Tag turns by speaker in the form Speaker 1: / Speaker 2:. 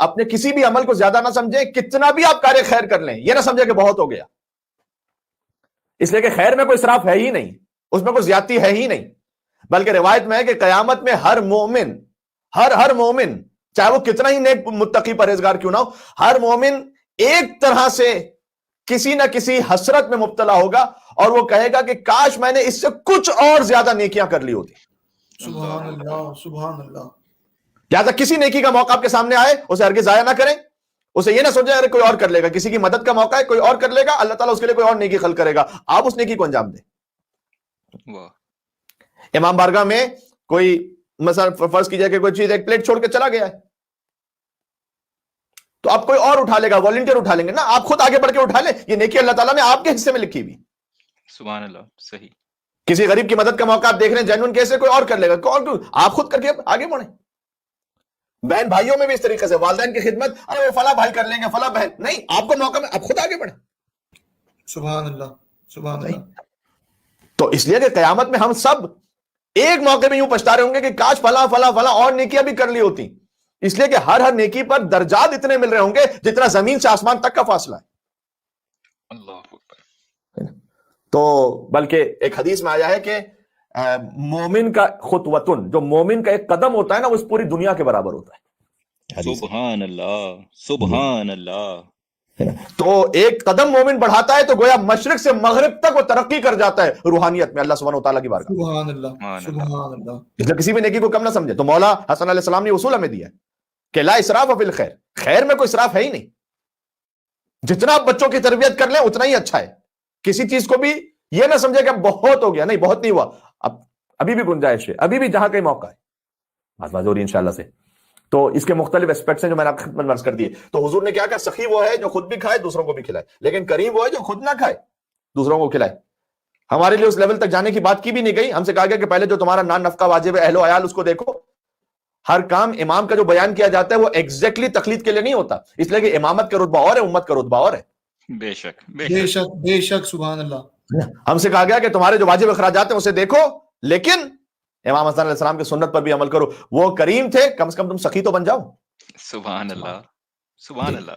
Speaker 1: اپنے کسی بھی عمل کو زیادہ نہ سمجھیں، کتنا بھی آپ کار خیر کر لیں یہ نہ سمجھیں کہ بہت ہو گیا، اس لیے کہ خیر میں کوئی اسراف ہے ہی نہیں، اس میں کوئی زیادتی ہے ہی نہیں، بلکہ روایت میں ہے کہ قیامت میں ہر مومن چاہے وہ کتنا ہی نیک متقی پرہیزگار کیوں نہ ہو، ہر مومن ایک طرح سے کسی نہ کسی حسرت میں مبتلا ہوگا اور وہ کہے گا کہ کاش میں نے اس سے کچھ اور زیادہ نیکیاں کر لی ہوتی۔
Speaker 2: سبحان اللہ، سبحان اللہ۔
Speaker 1: لہٰذا کسی نیکی کا موقع آپ کے سامنے آئے اسے ہرگز ضائع نہ کریں، اسے یہ نہ سوچیں ارے کوئی اور کر لے گا، کسی کی مدد کا موقع ہے کوئی اور کر لے گا، اللہ تعالیٰ اس کے لیے کوئی اور نیکی خلق کرے گا، آپ اس نیکی کو انجام دیں۔ امام بارگاہ میں کوئی مثلا فرض کیجئے کہ کوئی چیز ایک پلیٹ چھوڑ کے چلا گیا ہے تو آپ کوئی اور اٹھا لے گا، والنٹیئر اٹھا لیں گے نا، آپ خود آگے بڑھ کے اٹھا لیں، یہ نیکی اللہ تعالیٰ نے آپ کے حصے میں لکھی ہوئی۔
Speaker 3: سبحان اللہ، صحیح۔
Speaker 1: کسی غریب کی مدد کا موقع آپ دیکھ رہے ہیں جینون کیسے کوئی اور کر لے گا، آپ خود کر کے آگے بڑھیں۔ بہن بھائیوں میں بھی اس طریقے سے والدین کی خدمت، ارے وہ فلاں بھائی کر لیں گے فلاں بہن، نہیں، آپ کو موقع میں آپ خود آگے بڑھیں۔
Speaker 2: سبحان اللہ، سبحان اللہ۔
Speaker 1: تو اس لیے کہ قیامت میں ہم سب ایک موقع میں یوں پچھتا رہے ہوں گے کہ کاش فلاں فلاں فلاں اور نیکیاں بھی کر لی ہوتی، اس لیے کہ ہر نیکی پر درجات اتنے مل رہے ہوں گے جتنا زمین سے آسمان تک کا فاصلہ ہے۔
Speaker 3: اللہ اکبر۔
Speaker 1: تو بلکہ ایک حدیث میں آیا ہے کہ مومن کا خطوتن، جو مومن کا ایک قدم ہوتا ہے نا وہ اس پوری دنیا کے برابر ہوتا ہے۔
Speaker 3: سبحان اللہ، سبحان اللہ۔
Speaker 1: تو ایک قدم مومن بڑھاتا ہے تو گویا مشرق سے مغرب تک وہ ترقی کر جاتا ہے روحانیت میں اللہ سبحانہ و تعالیٰ کی بارگاہ۔
Speaker 2: سبحان اللہ، سبحان اللہ۔
Speaker 1: اس لیے کسی بھی نیکی کو کم نہ سمجھے۔ تو مولا حسن علیہ السلام نے اصول ہمیں دیا ہے کہ لا اسراف فی الخیر، خیر میں کوئی اسراف ہے ہی نہیں، جتنا آپ بچوں کی تربیت کر لیں اتنا ہی اچھا ہے، کسی چیز کو بھی یہ نہ سمجھے کہ بہت ہو گیا، نہیں، بہت نہیں ہوا، ابھی بھی گنجائش ہے، ابھی بھی جہاں کہیں موقع ہے، بات ہو رہی ہے انشاءاللہ سے۔ تو اس کے مختلف اسپیکٹس ہیں جو میں نے آپ کی خدمت میں عرض کر دیے۔ تو حضور نے کیا کہا، سخی وہ ہے جو خود بھی کھائے دوسروں کو بھی کھلائے، لیکن کریم وہ ہے جو خود نہ کھائے دوسروں کو کھلائے۔ ہمارے لیے اس لیول تک جانے کی بات کی بھی نہیں گئی، ہم سے کہا گیا کہ پہلے جو تمہارا نان نفقہ واجب ہے اہل و عیال اس کو دیکھو۔ ہر کام امام کا جو بیان کیا جاتا ہے وہ ایگزیکٹلی تقلید کے لیے نہیں ہوتا، اس لیے کہ امامت کا رتبہ اور ہے، امت کا رتبہ اور ہے۔
Speaker 3: بے شک،
Speaker 2: بے شک، بے شک، سبحان اللہ۔
Speaker 1: ہم سے کہا گیا کہ تمہارے جو واجب اخراجات ہیں اسے دیکھو، لیکن امام حسن علیہ السلام کی سنت پر بھی عمل کرو۔ وہ کریم تھے، کم سے کم تم سخی تو بن جاؤ۔
Speaker 3: سبحان اللہ، سبحان اللہ۔